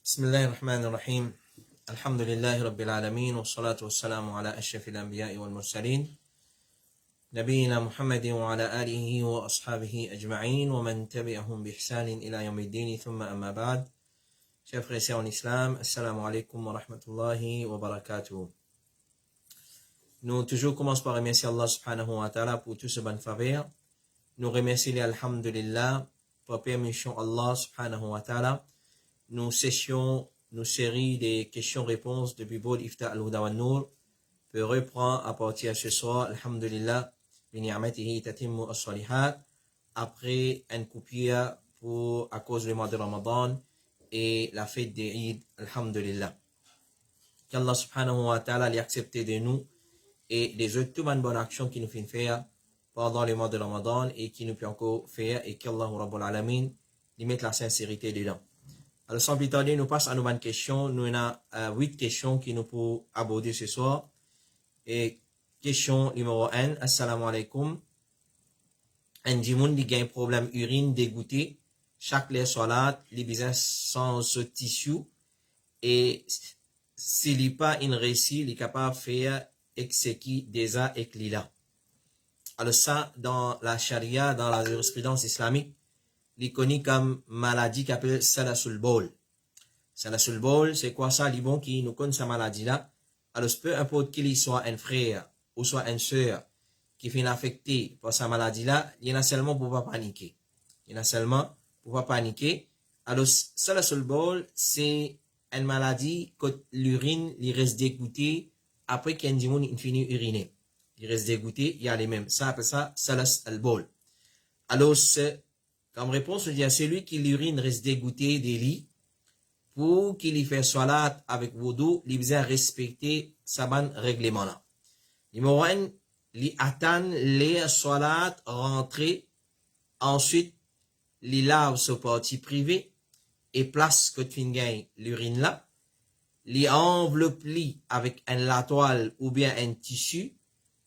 بسم الله الرحمن الرحيم الحمد لله رب العالمين والصلاة والسلام على أشرف الأنبياء والمرسلين نبينا محمد وعلى آله وأصحابه أجمعين ومن تبعهم بإحسان إلى يوم الدين ثم أما بعد. Chers frères et sœurs en islam, assalamu alaikum wa rahmatullahi wa barakatuh. Nous toujours commençons par remercier Allah subhanahu wa ta'ala pour tout ce bon faveur. Nous remercions alhamdulillah pour permission Allah subhanahu wa ta'ala. Nous cessions nos séries de questions-réponses depuis Bol Ifta al-Huda wa Nour peut reprendre à partir de ce soir, alhamdulillah, bini'amatihi tatimmu as-salihat, après un coupure à cause du mois de Ramadan et la fête des Eid, alhamdulillah. Qu'Allah subhanahu wa ta'ala l'ait accepté de nous et des autres toutes bonnes actions qui nous fait faire pendant le mois de Ramadan et qui nous peut encore faire et qu'Allah Rabbul Alamin lui mette la sincérité dedans. Alors sans plus tarder, nous passons à nos bonnes questions. Nous avons 8 questions qui nous peuvent aborder ce soir. Et question numéro 1, assalamu alaikum. Un dimoun qui a un problème urine dégoûté, chaque les salat, les besoins sans ce tissu, et s'il n'y a pas une récit, il est capable de faire exécuter déjà et lila. Alors ça, dans la charia, dans la jurisprudence islamique, il est connu comme maladie qui appelle salasul bol. Salasul bol, c'est quoi ça? Les bons qui nous connaissent cette maladie-là. Alors, peu importe qu'il soit un frère ou soit une sœur qui fait affecté par cette maladie-là, il y en a seulement pour pas paniquer. Il y en a seulement pour pas paniquer. Alors, salasul bol, c'est une maladie que l'urine, il reste dégoûté après qu'un dimon il finit uriner. Il reste dégoûté, il y a les mêmes. Ça appelle ça salasul bol. Alors, comme réponse, je dis à celui qui l'urine reste dégoûté des lits, pour qu'il y fasse salat avec wudu, il besoin respecter sa bonne règlement là. Numéro 1, il attend les salat rentrer, ensuite, il lave ce parti privé et place que tu gagnes l'urine là, il enveloppe avec la toile ou bien un tissu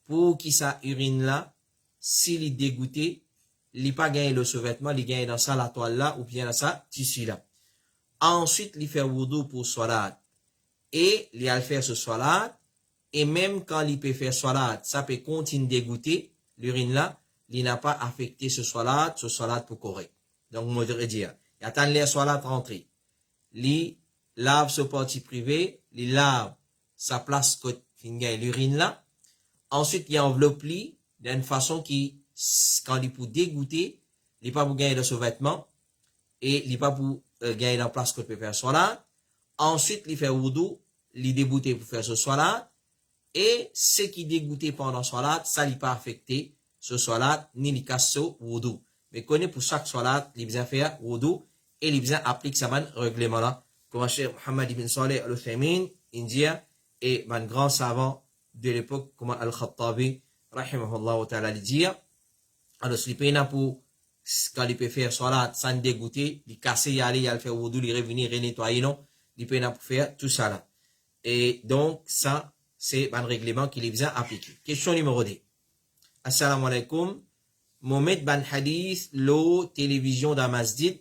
pour qu'il sa urine là, s'il est dégoûté, il n'a pas gagné le sous-vêtement, il gagne dans ça la toile là ou bien dans ça tissu là. Ensuite, il fait wudu pour salat. Et il va faire ce salat. Et même quand il peut faire salat, ça peut continuer dégoûter l'urine là. Il n'a pas affecté ce salat pour correct. Donc, moi, je voudrais dire, il attend les salat rentrer. Il lave ce parti privé, il lave sa place que l'urine là. Ensuite, il enveloppe d'une façon qui, quand il peut dégoûter, il n'est pas pour gagner de ce vêtement et il n'est pas pour gagner la place que tu peux faire salat. Ensuite, il fait wudu, il débouté pour faire ce salat et ce qui dégoûté pendant salat, ça n'est pas affecté ce salat ni il casse ce wudu. Mais connaît pour chaque salat, il besoin faire wudu et il besoin appliquer sa man règlement là. Comme Cheikh Mohammed ibn Saleh al-Uthaymin, indien et un grand savant de l'époque comme Al-Khattabi, rahimahullah ta'ala, le dire. Alors, s'il peut pour, quand il peut faire salat sans dégoûter, il casser, y aller, il faire wudu, il revenir, renettoyer, non, il peut pour faire tout ça là. Et donc, ça, c'est un règlement qu'il est besoin d'appliquer. Question numéro 2. Assalamu alaikum. Mohamed ban hadith, l'eau, télévision dans masjid.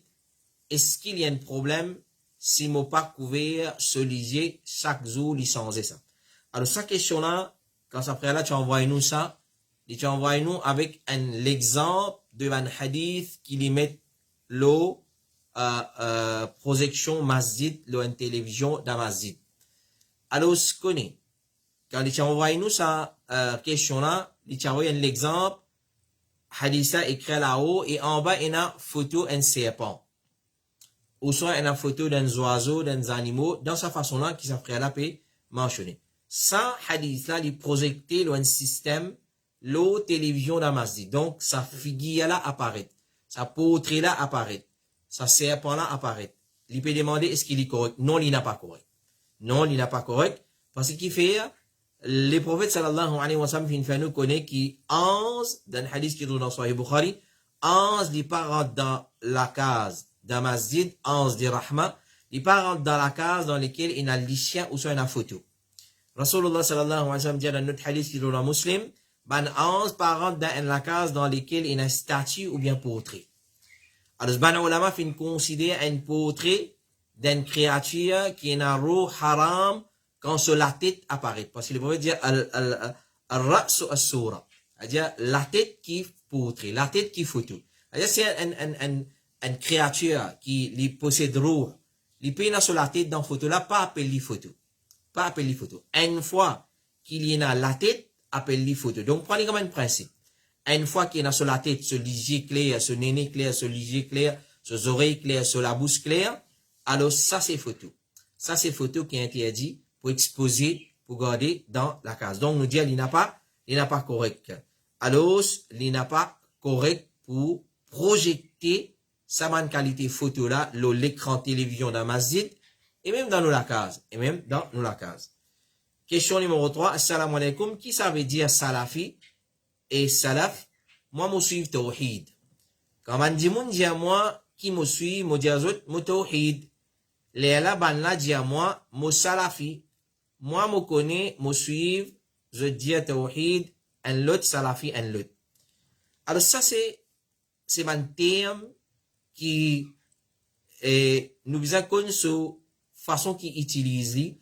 Est-ce qu'il y a un problème si mot pas couvert, se liser chaque jour, licencier ça? Alors, cette question-là, quand ça après là, tu envoies nous ça, et tu envoies nous avec l'exemple de un hadith qui lui met l'eau, projection masjid, l'eau, une télévision dans masjid. Alors, ce qu'on est, quand tu envoies nous ça, question-là, tu envoies un exemple, hadith écrit là-haut, et en bas, il y a une photo d'un serpent. Ou soit, il y a une photo d'un oiseau, d'un animal, dans sa façon-là, qui s'appelle là, peut mentionner. Ça, hadith-là, il projecté un système, l'eau télévision dans masjid. Donc, sa figure là apparaît. Sa portrait là apparaît. Sa serpent là apparaît. Il peut demander est-ce qu'il est correct. Non, il n'est pas correct. Non, il n'est pas correct. Parce qu'il fait, les prophètes sallallahu alayhi wa sallam, fin nous connaît qui 11, dans le hadith qui est dans Sahih Bukhari, 11 les parents dans la case, dans masjid, 11 des rahma, les parents dans la case dans laquelle il y a le chien ou soit une photo. Rasulullah sallallahu alayhi wa sallam dit dans notre hadith qui est dans Muslim, ben 11 parents dans la case dans lesquelles il y a une statue ou bien portrait. Alors, ben ulama fin considérer un portrait d'une créature qui est un roux haram quand sur la tête apparaît. Parce que le prophète dit al-ra'su as-sura. C'est-à-dire la tête qui poutre, la tête qui foutu. C'est-à-dire c'est une créature qui possède roux. Il peut sur la tête dans photo là, pas appeler photo. Pas appeler photo. Une fois qu'il y a la tête, appelle photo. Donc prenez comme un principe. Une fois qu'il y a sur la tête, sur les yeux clairs, sur le nez clair, sur les yeux clairs, sur les oreilles claires, sur la bouche claire, alors ça c'est photo. Ça c'est photo qui est interdit pour exposer, pour garder dans la case. Donc nous dit il n'a pas correct. Alors il n'a pas correct pour projeter sa bonne qualité photo là, l'écran télévision dans masjid et même dans la case. Question numéro 3. Assalamu alaikum. Qui ça veut dire salafi et salaf? Moi, je suis tawhid. Quand on dit moun dit à moi, qui me suit, me dit à autres, mo tawhid. Les là, ban là dit à moi, mo salafi. Moi, me connais, me suivre, je dis à tawhid, un lot salafi, un lot. Alors ça, c'est un terme qui nous besoin connaître sur façon qu'il utilise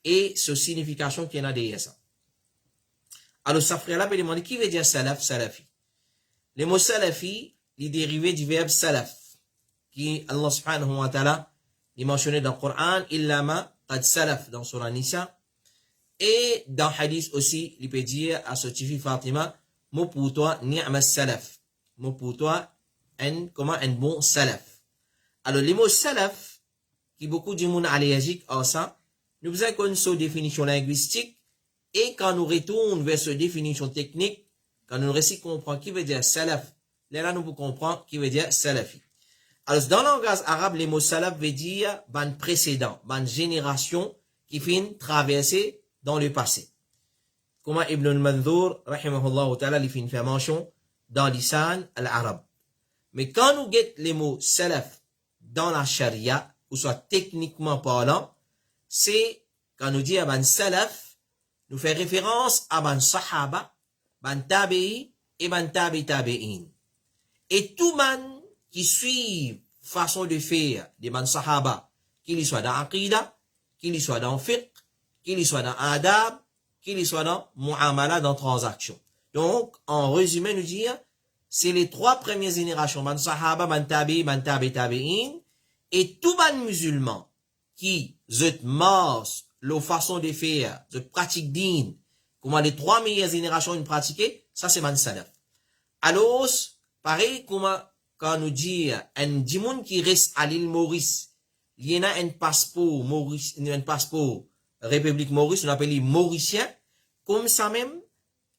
et sur signification qu'il y en a derrière ça. Alors, ça frère là peut demander qui veut dire salaf, salafi. Le mot salafi, il est dérivé du verbe salaf, qui Allah subhanahu wa ta'ala est mentionné dans le Coran, illa ma qad salaf dans Surah Nisa, et dans hadith aussi, il peut dire à ce fille Fatima, mot pour toi, ni'ma salaf. Mot pour toi, comment un bon salaf. Alors, le mot salaf, qui beaucoup du monde allergique à ça, nous avons connaissons une définition linguistique, et quand nous retournons vers cette définition technique, quand nous réussissons à comprendre qui veut dire salaf, là nous pouvons comprendre qui veut dire salafi. Alors, dans le langage arabe, le mot salaf veut dire ban précédent, ban génération qui finit traverser dans le passé. Comme Ibn al-Manzour, rahimahullah ta'ala, il finit faire mention dans lisan al-arabe. Mais quand nous guettons les mots salaf dans la charia, ou soit techniquement parlant, c'est quand nous dit ban salaf, nous fait référence à ban sahaba, ban tabi'i et ban tabi'in. Et tout man qui suit façon de faire des ban sahaba, qu'il soit dans aqida, qu'il soit dans fiqh, qu'il soit dans adab, qu'il soit dans mu'amala, dans transaction. Donc, en résumé, nous dire, c'est les trois premières générations, ban sahaba, ban tabi'i, ban tabi'in, et tout ban musulman qui zut mars la façon de faire, zut pratique din, comment les trois meilleures générations ont pratiqué, ça c'est ban salaf. Alors, pareil, comment, quand nous dit, un dimoun qui reste à l'île Maurice, il y en a un passeport Maurice, un passeport République Maurice, on appelle mauricien, comme ça même,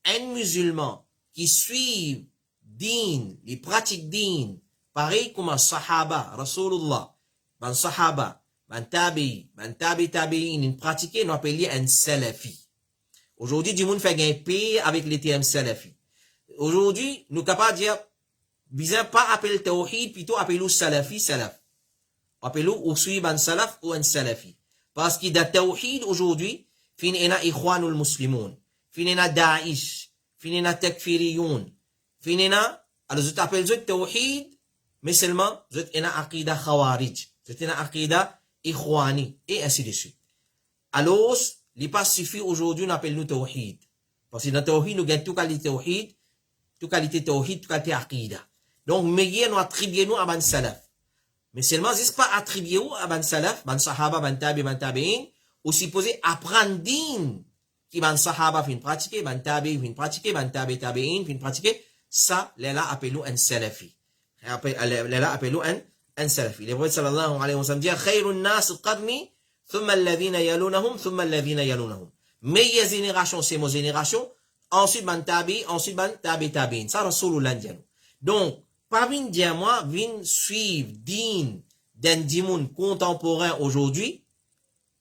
un musulman qui suit din, les pratiques din, pareil comme un sahaba, Rasulullah, ban sahaba, ban tabi'in, une pratiqué, on appelle un salafi. Aujourd'hui, du monde fait un pays avec les termes salafi. Aujourd'hui, nous capables de dire, bizarre pas appeler tawhid, plutôt appeler salafi, salaf. Appelez ou suivre ban salaf ou un salafi. Parce que dans tawhid aujourd'hui, finina ikhwanul muslimun, finina da'ish, finina takfiriyun, finina, alors je t'appelle je tawhid, mais seulement je t'en aqida khawarij, je t'en aqida ikhwani, et ainsi de suite. Alors, il pas suffit aujourd'hui, on appelle nous tawhid. Parce que dans tawhid, nous gagnons toute qualité tawhid, toute qualité aqida. Donc, meilleur nous attribuer nous à ban salaf. Mais seulement, c'est pas attribué à ban salaf, ban sahaba, ban tabi'in, ou supposé apprendre din, qui ban sahaba fin pratiquer, ban tabi'in fin pratiquer, ban tabi'in fin pratiquer, ça, là, appelons un salafi. Là, appelons un salafi. Le prophète sallallahu alayhi wa sallam dit, khayrun nas qarni, thumma alladhina yalunahum, thumma alladhina yalunahum. Meilleure génération, c'est mon génération, ensuite ban tabi'in, ensuite ban tabi'in. Ça, Rasulullah dit. Donc, pas vin dire moi, vin suivre din d'un dimoun contemporain aujourd'hui,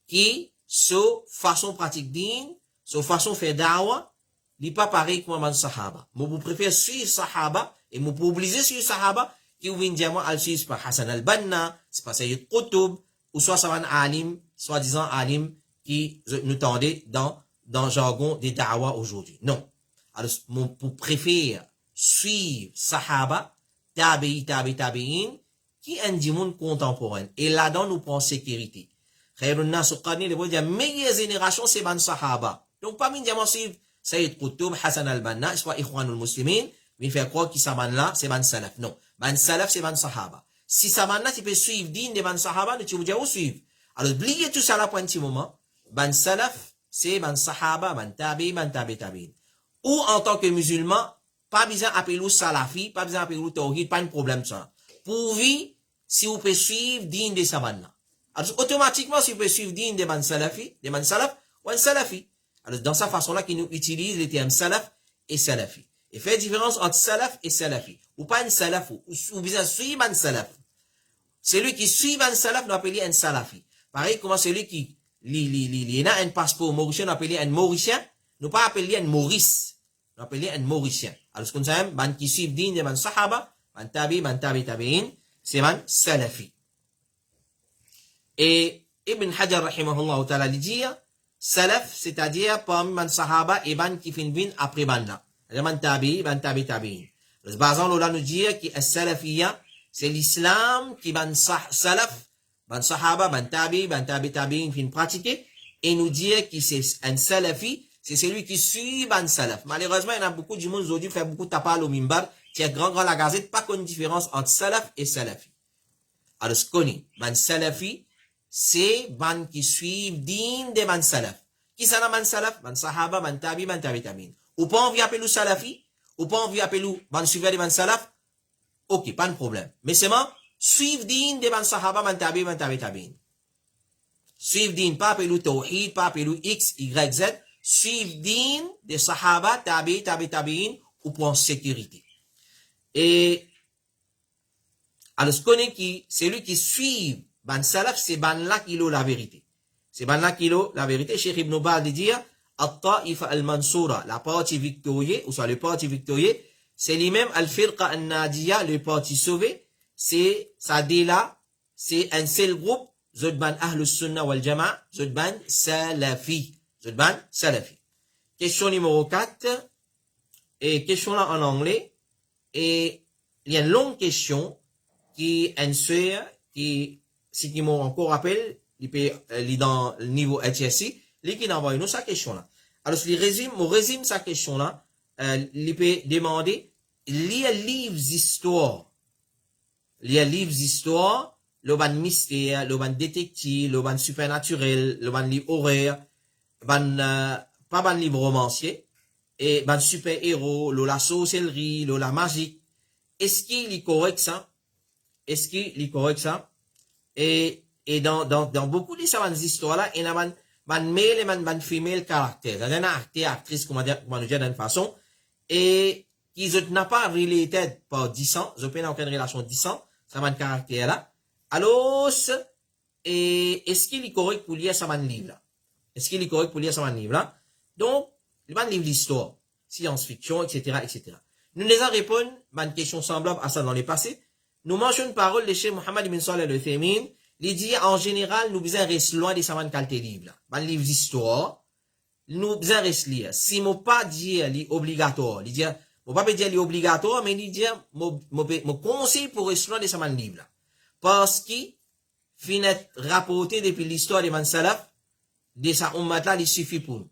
qui, sur façon pratique din, sur façon faire da'wa, n'est pas pareil comme un sahaba. Moi, vous préférez suivre sahaba, et vous pouvez obliger suivre sahaba, qui vous vient dire moi, al suivre par Hassan al-Banna, c'est pas Sayyid Qutb, ou soit ça un alim, soi-disant alim, qui nous tendait dans le jargon des da'wa aujourd'hui. Non. Alors, vous préférez suivre sahaba, tabi'in, qui est un monde contemporain. Et là-dedans, nous prenons sécurité. Khairun nas qarni, les dire meilleure génération, c'est ban sahaba. Donc, parmi les diamants suivent Sayyid Qutb, Hassan al-Banna, soit Ikhwanul Muslimin, mais il fait croire qu'ils sont là, c'est ban salaf. Non. Ban salaf, c'est ban sahaba. Si ça ban là, tu peux suivre din de ban sahaba, tu veux dire où suivre. Alors, oubliez tout ça là pour un petit moment. Ban salaf, c'est ban sahaba, ban tabi. Ou en tant que musulman, pas besoin d'appeler salafi, pas besoin d'appeler tawhid, pas de problème ça. Pourvu, si vous pouvez suivre din de sabanna. Alors, automatiquement, si vous pouvez suivre din de ban salafi, de ban salaf, ou un salafi. Alors, dans sa façon-là, qui nous utilise les termes salaf et salafi. Et fait différence entre salaf et salafi. Ou pas un salaf, ou besoin suivre un salaf. Celui qui suit un salaf, nous appelle un salafi. Pareil, comment celui qui, il a un passeport mauricien, nous appelle un mauricien, nous pas appeler un maurice. Nous appelle un mauricien. Alors, ce qu'on sait, ban qui suit din de ban sahaba, ban tabi'in, c'est ban salafi. Et Ibn Hajar, rahimahullah ta'ala, dit, salaf, c'est-à-dire parmi ban sahaba et ban qui fin bin après ban là. Ban tabi'in. Le bazan là nous dit que salafiyya, c'est l'islam qui ban salaf, ban sahaba, ban tabi'in fin pratiquer, et nous dit que c'est un salafi, c'est celui qui suit ban salaf. Malheureusement, il y a beaucoup de monde aujourd'hui fait beaucoup de tapal au mimbar, qui est grand la gazette, pas qu'une différence entre salaf et salafi. Alors, ce qu'on est, ban salafi, c'est ban qui suivent din de ban salaf. Qui ça ban salaf? Ban sahaba, ban tabi'in. Ou pas envie appeler salafi? Ou pas envie appeler ban suivre de ban salaf? Ok, pas de problème. Mais c'est moi, suivre din de ban sahaba, ban tabi'in. Suivre din, pas appeler tawhid, pas appeler X, Y, Z. Suivre din de sahaba, tabi'in, ou pour sécurité. Et, alors, ce qu'on est qui, celui qui suit ban salaf, c'est ban là qui a la vérité. C'est ban là qui a la vérité. Cheikh Ibn Baz dit, At-Ta'ifa al-Mansura, la partie victorieux, ou soit le parti victorieux, c'est lui-même al-Firqa al-Nadiya, le parti sauvé, c'est, ça dit là, c'est un seul groupe, Zodban Ahlus Sunnah wal Jama'a, Zodban Salafi. Question numéro 4, et question là en anglais, et il y a une longue question, qui est une sœur, qui, si qui m'ont encore rappelé, il peut, dans le niveau HSI, il qui envoie nous sa question là. Alors, si résume sa question là, il peut demander, lire livres d'histoire, le ban mystère, le ban détective, le ban supernaturel, le ban livre horaire, pas ban livre romancier, et ban super héros, la sorcellerie, la magie. Est-ce qu'il est correct ça? Et dans beaucoup de ces histoires-là, il y a ban male et ban female caractère. Il y a un acteur, actrice, comment nous dire d'une façon, et qui n'a pas related par 10 ans, ils n'ont aucune relation 10 ans, ça ban caractère-là. Alors, est-ce qu'il est correct pour lire ça ban livre-là? Donc, le ban livre d'histoire, science-fiction, etc., etc. Nous les en répondons, ban question semblable à ça dans le passé. Nous mentionnons une parole de Cheikh Mohammed ibn Salih al-Uthaymin. Il dit, en général, nous besoin rester loin de sa qualité livre. Ban livre d'histoire, nous besoin rester lire. Si nous pas dire li obligatoire, il dit, mon pas dire li obligatoire, mais il dit, mon conseil pour rester loin de sa livre. Parce qu'il finit rapporté depuis l'histoire de man salaf, de sa ummat là, il suffit pour nous.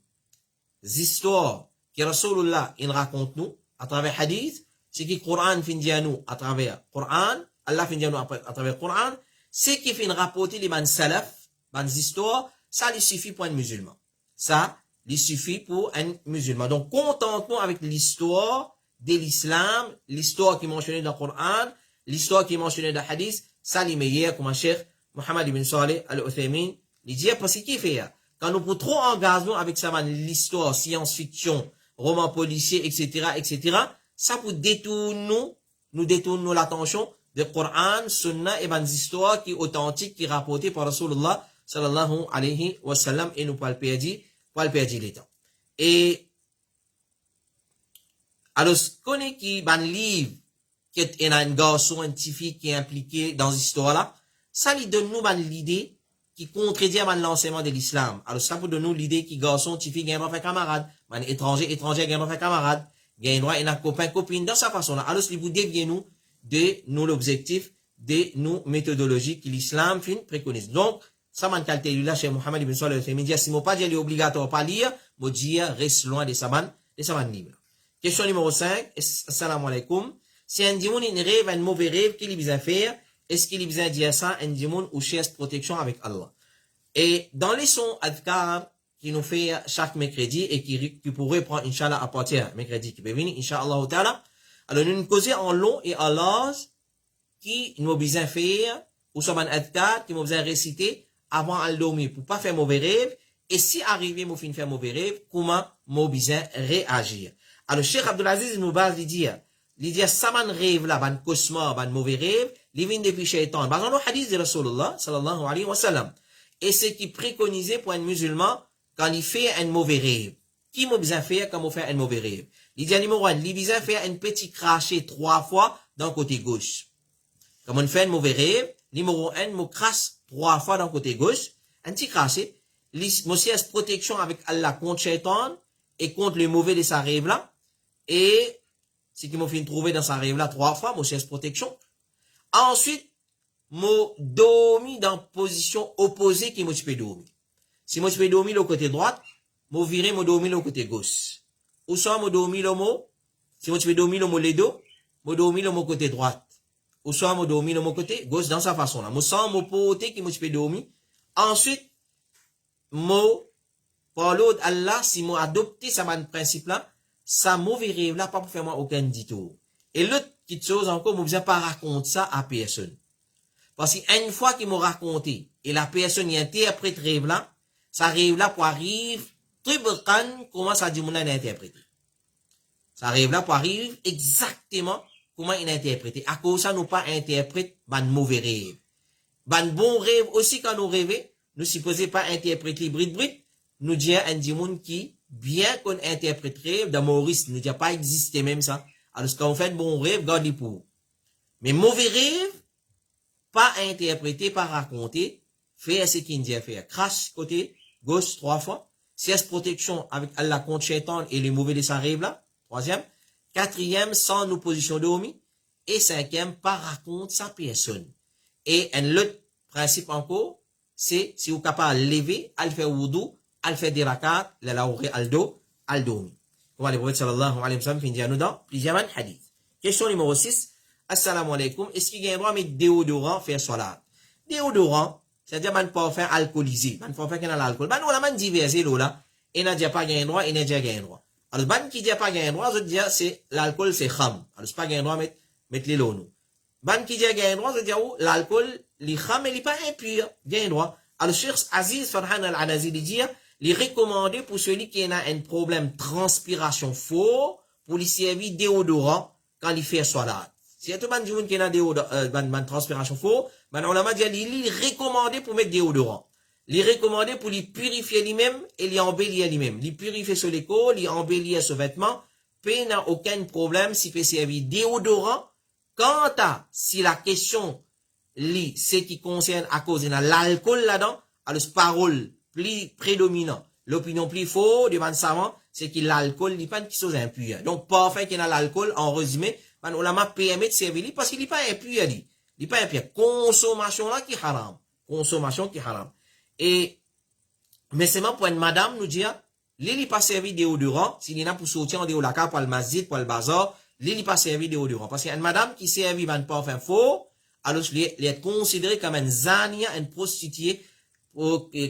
L'histoire que Rasulullah, il raconte nous, à travers hadith, c'est que le Coran fin dit à nous, à travers Coran, Allah fin dit à nous, à travers Coran, c'est qui fin rapporter les man salaf, man histoires, ça lui suffit pour un musulman. Ça lui suffit pour un musulman. Donc, contentons avec l'histoire de l'islam, l'histoire qui est mentionnée dans le Coran, l'histoire qui est mentionnée dans le hadith, ça lui meilleur, comme un Cheikh Mohammed ibn Salih al-Uthaymin, il dit, parce qu'il fait, quand nous prenons trop engagement avec ça, l'histoire, science-fiction, roman policier, etc., ça pour détourner, nous détournons l'attention du Coran, Sunna et des histoires qui sont authentiques, qui sont rapportées par Rasulullah, sallallahu alayhi wa sallam, et nous pas le perdre les temps. Et, alors, ce qu'on est qui, ban livre, qui est un garçon scientifique qui est impliqué dans cette histoire-là, ça lui donne nous l'idée qui contredit l'enseignement de l'islam. Alors, ça pour donner nous l'idée qui garçon scientifique gagne pas fait camarade, étranger gagne pas fait camarade, gagne droit et un copain, copine, dans sa façon-là. Alors, si vous déviez nous de nous l'objectif des nous méthodologies que l'islam préconise. Donc, ça m'a qualité là chez Mohamed ibn Salih al-Uthaymeen dit si mon pas dire obligatoire pas lire, mo dire reste loin des saban libres. Question numéro 5, assalamu alaikum. Si un dimoun il rêve un mauvais rêve qu'il a faire, est-ce qu'il a besoin de dire ça un dimoun ou cherche protection avec Allah? Et dans les sons adhkar qui nous fait chaque mercredi et qui pourrait prendre inchallah à partir mercredi qui peut venir inchallah ta'ala, alors nous causons en long et en large qui nous besoin faire ou soit un adhkar qui nous besoin réciter avant de dormir pour pas faire mauvais rêve et si arrivé nous fin faire mauvais rêve comment nous besoin réagir. Alors Cheikh Abdulaziz nous base il dit ça man rêve là ban cauchemar ban mauvais rêve il vient depuis shaitan dans le hadith de Rasulullah sallallahu alayhi wa sallam et c'est qui préconisé pour un musulman quand il fait un mauvais rêve. Qui m'a besoin faire quand on fait un mauvais rêve? Il dit numéro 1, il besoin faire un petit crachet 3 fois dans le côté gauche. Quand on fait un mauvais rêve, numéro 1, on crache 3 fois dans le côté gauche, un petit crachet, monsieur a protection avec Allah contre Shaitan et contre le mauvais de sa rêve là. Et ce qui m'a fait trouver dans sa rêve là 3 fois, monsieur a protection. Ensuite, mo dormi dans position opposée qui mo tu peux dormir. Si moi je peux dormir le côté droit, mo virer mo dormir le côté gauche. Ou soit mo dormir le mot, si moi je peux dormir le mot les dos, mo dormir le mot côté droit. Ou soit mo dormir le mot côté gauche dans sa façon là. Mo sens mo poté qui moi je peux dormir. Ensuite, mo par l'autre Allah si mo adopté ça man principe là, ça mauvais rêve là pas pour faire moi aucun détour. Et l'autre petite chose encore, mo besoin pas raconter ça à personne. Parce qu'une fois qu'il m'a raconté, et la personne y interprète rêve là, ça rêve là pour arriver, très bien, comment ça dit mon interprété. Ça rêve là pour arriver exactement comment il a interprété. À cause ça, nous pas interprète, ban mauvais rêve. Ban bon rêve aussi quand nous rêvons, nous supposons pas interpréter bride, nous dire un dimoun qui, bien qu'on interprète rêve, dans Maurice, nous dit pas exister même ça. Alors, quand on fait un bon rêve, gardez pour. Mais mauvais rêve, pas interpréter, pas raconter, faire ce qu'il dit à faire. Crash côté gauche 3 fois. 16 protection avec Allah contre Shaitan et les mauvais de sa rêve là. 3e. 4e, sans nous position dormie. Et 5e, pas raconter sa personne. Et un autre principe encore, c'est si vous êtes capable de lever, à faire wudu, à faire des rakats, la laure al do, al dormi. Voilà le prophète sallallahu alayhi wa sallam finit à nous dans plusieurs hadiths. Question numéro 6. Assalamu alaikum. Est-ce qu'il y a un droit de mettre déodorant faire salat? Déodorant, c'est-à-dire man parfum alcoolisé, man parfum qui a l'alcool. Man on a man diversé là, et n'a déjà pas gagné droit, et n'a déjà gagné droit. Alors man qui dit pas gagné droit, je dis c'est l'alcool c'est kham. Alors c'est pas gagné droit mettre les lono. Man qui dit gagné droit, je dis l'alcool li kham il est pas impur, gagné droit. Alors Cheikh Aziz Farhan Al-Anazi dit il recommandé pour celui qui a un problème transpiration fort pour lui servir déodorant quand il fait salat. Si tout le monde qui a des transpiration faux, on a dit il est recommandé pour mettre déodorant. Il est recommandé pour lui purifier lui-même et lui embellir lui-même. Il purifier sur les côtes, lui embellir ce vêtement. Puis n'a aucun problème s'il peut servir déodorant. Quant à si la question c'est qui concerne à cause de l'alcool là-dedans, alors parole plus prédominant, l'opinion plus faux devant savant, c'est que l'alcool n'est pas une chose impure. Donc parfait qu'il y a l'alcool en résumé. Man, on l'a permis de servir parce qu'il n'est pas impur, il n'est pas impur. Consommation là qui est haram. Consommation qui est haram. Et, mais c'est même pour une madame nous dire, il n'est pas servi déodorant, s'il y en a pour sortir en déodorant, pour le masjid, pour le bazar, il n'est pas servi déodorant. Parce qu'il y a une madame qui servit un parfum faux, alors il est considéré comme une zania, une prostituée,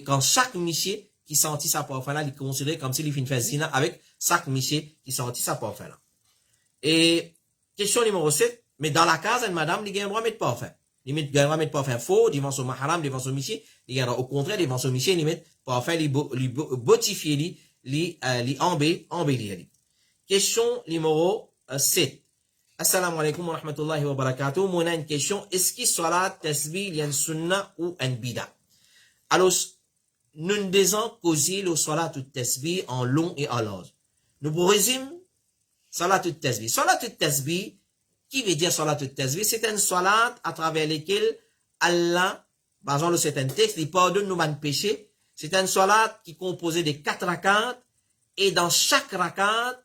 quand chaque monsieur qui sentit sa parfum là, il est considéré comme s'il fait une zina avec chaque monsieur qui sentit sa parfum là. Et, question numéro 7, mais dans la case, une madame, il y a un droit de mettre parfum. Il y a un droit de mettre parfum faux, devant son mahram, devant son monsieur. Il y a au contraire, devant son monsieur, il met parfum, il botifier, il embellir. Question numéro 7. Assalamu alaikum wa rahmatullahi wa barakatuh. Mon a une question. Est-ce que salat, tasbih, il y a une sunna ou un bida? Alors, nous devons causer le salat ou tasbih en long et en large. Nous pour résumer, salat ou tasbih. Salat ou tasbih, qui veut dire salat ou tasbih? C'est un salat à travers lequel Allah, par exemple, c'est un texte, il pardonne nos péchés. C'est un salat qui est composé de 4 rakats, et dans chaque rakat,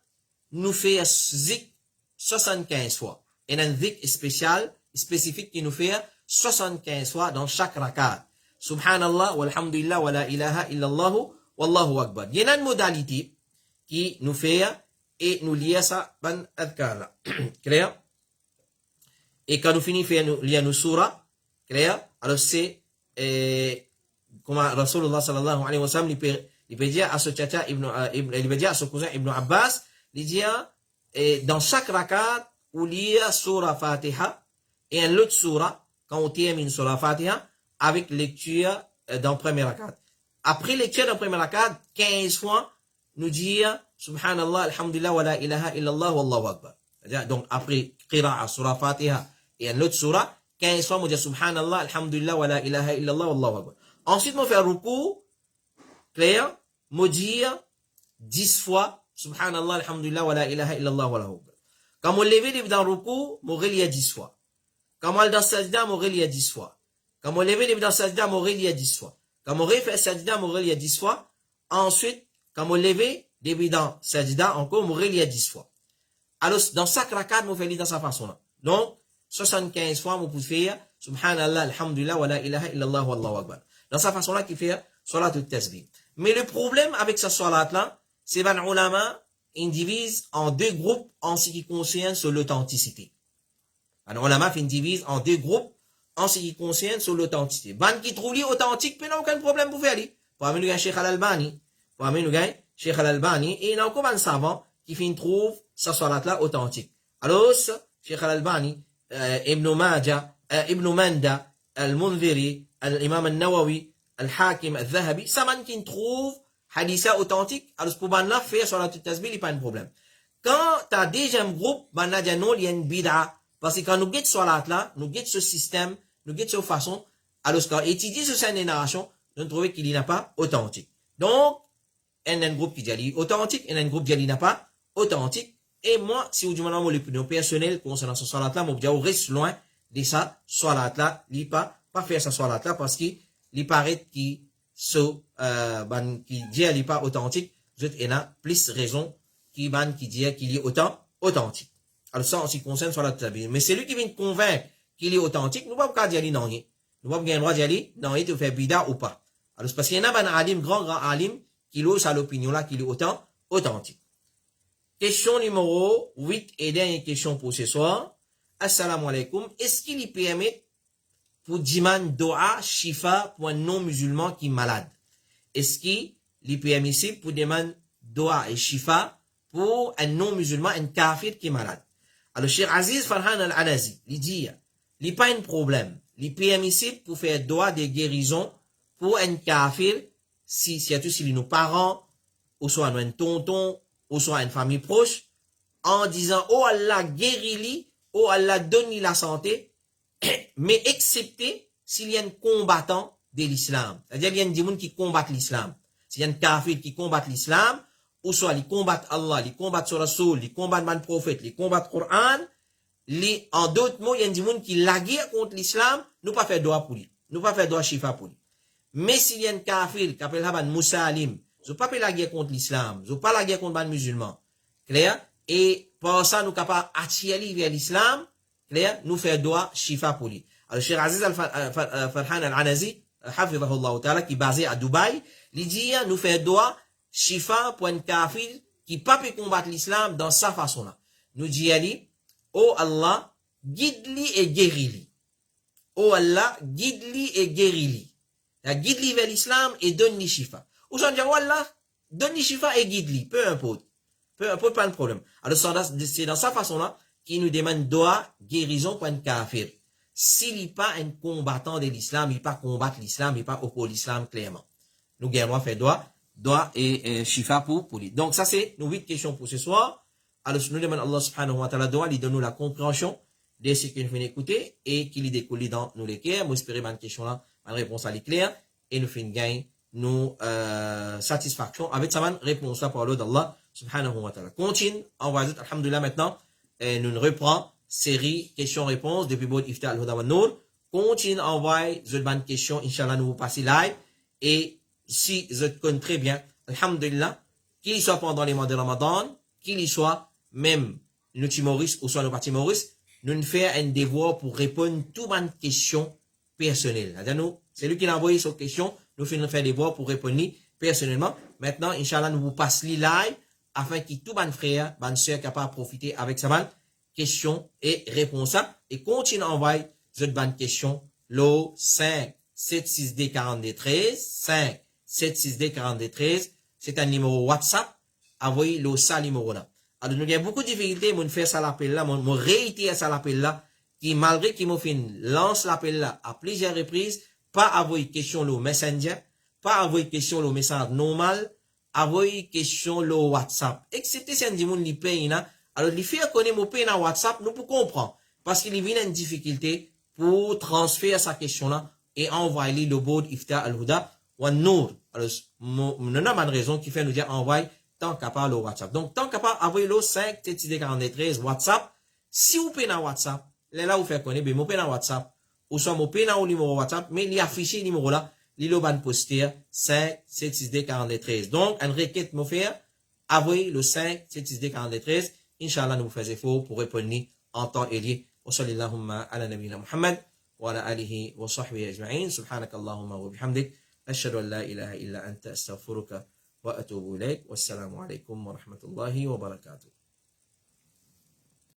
nous fait zik 75 fois. Et un zik spécial, spécifique qui nous fait 75 fois dans chaque rakat. Subhanallah, walhamdulillah, wa la ilaha illallah, wallahu akbar. Il y a une modalité qui nous fait et nous lie ça ban adkar là. Clair? Et quand nous finissons de lire nos surahs, clair? Alors c'est comme Rasulullah sallallahu alayhi wa sallam, il peut dire à ce tchatcha, il peut dire à ce cousin Ibn Abbas, il dit dans chaque rakat, où il y a surah Fatiha et un autre surah, quand on termine sur la Fatiha, avec lecture dans le premier rakat. Après lecture dans le premier rakat, 15 fois, nous dire Subhanallah, alhamdulillah, wa la ilaha illallah, wallahu akbar. Donc après qira'a surah Fatiha et un autre surah, 15 fois, nous dire Subhanallah, alhamdulillah, wa la ilaha illallah, wallahu akbar. Ensuite, nous faire ruku, clair, nous dire 10 fois Subhanallah, alhamdulillah, wa la ilaha illallah, wallahu akbar. Quand on lève dans ruku, on relie 10 fois. Quand on est dans sajda, on relie 10 fois. Quand on lève dans sajda, on relie 10 fois. Quand on refait sajda, on relie 10 fois. Ensuite, quand on lève dans sajda, encore, on relie 10 fois. Alors, dans chaque rakat, on fait dans sa façon-là. Donc, 75 fois, on peut faire Subhanallah, alhamdulillah, wa la ilaha illallah, wallahu akbar. Dans sa façon-là, qui fait salat al-tasbih. Mais le problème avec ce salat-là, c'est que les ulama, ils divisent en deux groupes en ce qui concerne sur l'authenticité. Les ulama, ils divisent en deux groupes en ce qui concerne sur l'authenticité. Ban qui trouve l'authentique, il n'y a aucun problème pour faire lui. Parmi nous, il y a Cheikh Al-Albani. Parmi nous, il y a Cheikh Al-Albani. Et il y a encore un savant qui trouve ce salat-là authentique. Alors, Cheikh Al-Albani, Ibn Majah, Ibn Manda, Al-Munziri, Al-Imam Al-Nawawi, Al-Hakim, Al-Zahabi, ça man qui trouve haditha authentique, alors pour ban là, faire sur la tasbih, il n'y a pas de problème. Quand tu as deuxième groupe, ban là, il y a une bid'a. Parce que quand nous guettons sur là, nous guettons ce système, nous guettons cette façon, alors quand on étudie ce scène de narration, nous trouvons qu'il n'est pas authentique. Donc, il y a un groupe qui dit authentique, il y a un groupe qui dit n'est pas authentique. Et moi, si vous demandez mon opinion personnelle concernant ce salat-là, moi, je reste loin de ça, salat-là, il pas faire ce salat-là parce qu'il paraît qu'il qui dit qu'il n'est pas authentique, vous avez plus raison qui dit qu'il est authentique. Alors ça, en ce qui concerne sur la tasbih. Mais c'est lui qui vient convaincre qu'il est authentique, nous ne pouvons pas dire non. Nous ne pouvons pas le droit d'y aller, non, il te fait bida ou pas. Alors c'est parce qu'il y en a un alim, grand alim, qui ose à l'opinion là qu'il est authentique. Question numéro 8 et dernière question pour ce soir. Assalamu alaikum. Est-ce qu'il y permet pour diman doa shifa pour un non-musulman qui est malade? Est-ce qu'il est permissible pour demander doa et shifa pour un non-musulman, un kafir qui est malade? Alors, Cheikh Aziz Farhan Al-Anazi, il dit, il n'y a pas un problème. Il est permissible pour faire doa de guérison pour un kafir, surtout si nos parents, ou soit un tonton, ou soit une famille proche, en disant, oh Allah guéris-lui, oh Allah donne-lui la santé, mais excepté s'il y a un combattant de l'islam. C'est-à-dire, il y a des gens qui combattent l'islam. S'il y a un kafir qui combat l'islam, ou soit ils combattent Allah, ils combattent son Rasoul, ils combattent le prophète, ils combattent le Coran, en d'autres mots, il y a des gens qui la guerre contre l'islam, nous pas faire droit pour lui. Nous pas faire droit shifa pour lui. Mais s'il y a un kafir qui appelle un Moussalim, ils pas fait la guerre contre l'islam, ils pas la guerre contre les musulmans. Clair? Et par ça, nous capables d'attirer vers l'islam, clair? Nous faire droit shifa pour lui. Alors, Cheikh Aziz Farhan Al-Anazi, Hafidhahullah Ta'ala, qui est basé à Dubaï, il dit, nous faire droit shifa pour un kafir qui pas peut combattre l'islam dans sa façon-là. Nous dit, oh Allah, guide-lui et guéris-lui. Oh Allah, guide-lui et guéris-lui. Guide-lui vers l'islam et donne-lui shifa. Ou j'en dis, oh Allah, donne-lui shifa et guide-lui. Peu importe, pas de problème. Alors, c'est dans sa façon-là qu'il nous demande doa, guérison pour un kafir. S'il n'est pas un combattant de l'islam, il ne pas combattre l'islam, il ne pas opposer l'islam clairement. Nous gagnons fait doa et shifa pour lui. Donc, ça, c'est nos 8 questions pour ce soir. Alors, nous demandons Allah subhanahu wa ta'ala doa, il donne nous la compréhension de ce que nous venons écouter et qu'il y découle dans nos cœurs. Nous espérons que cette question-là, une réponse à l'éclair et nous faisons gagner nos satisfaction avec sa réponse-là par l'ordre d'Allah subhanahu wa ta'ala. Continue, on va dire, alhamdulillah maintenant, nous reprend série questions-réponses depuis Bod Ifta al-Huda wa Nour. Continue, envoyer les bonnes questions, Inch'Allah, nous vous passer live et si je connais très bien, alhamdulillah, qu'il soit pendant les mois de Ramadan, qu'il y soit même nous Maurice ou soit nos partis Maurice, nous faisons un devoir pour répondre à toutes les questions personnelles. C'est lui qui a envoyé cette question, nous faisons un devoir pour répondre personnellement. Maintenant, Inch'Allah, nous vous passons les live afin que tout les frères, les sœurs capables de profiter avec sa question et réponse et continuez à envoyer cette bonne question, le 5 76D 4213, 5 76D 4213, c'est un numéro WhatsApp, envoyez le ça numéro là. Alors, nous avons beaucoup de difficultés, nous faire ça l'appel là, nous réitérer ça l'appel là, qui malgré qu'il m'a fait lance l'appel là à plusieurs reprises, pas envoyer question le Messenger, pas envoyer question le message normal, envoyer question le WhatsApp. Excepté si on dit mon li paye na, alors li faire connaître mon paye na WhatsApp, nous pour comprendre parce qu'il vient une difficulté pour transférer sa question là et envoyer le board Ifta al-Huda ou Nour. Alors nous avons une raison qui fait nous dire envoyer tant capable le WhatsApp. Donc tant capable envoyer le 5 4213 WhatsApp. Si vous payez dans WhatsApp, là vous faites connaître ben mon paye dans WhatsApp ou soit mon paye dans le numéro WhatsApp mais il affiché le numéro là l'île ban poster 5 76D 4213. Donc, une requête me faire, envoyez le 5 76D 4213. Inch'Allah, nous vous faisons effort pour répondre en temps et lieu. Wa sallallahu ala nabina Muhammad wa ala alihi wa sahbihi ajma'in. Subhanakallahumma wa bihamdik. Ashhadu an la ilaha illa anta astaghfiruka wa atubu ilayk. Wassalamu alaikum wa rahmatullahi wa barakatuh.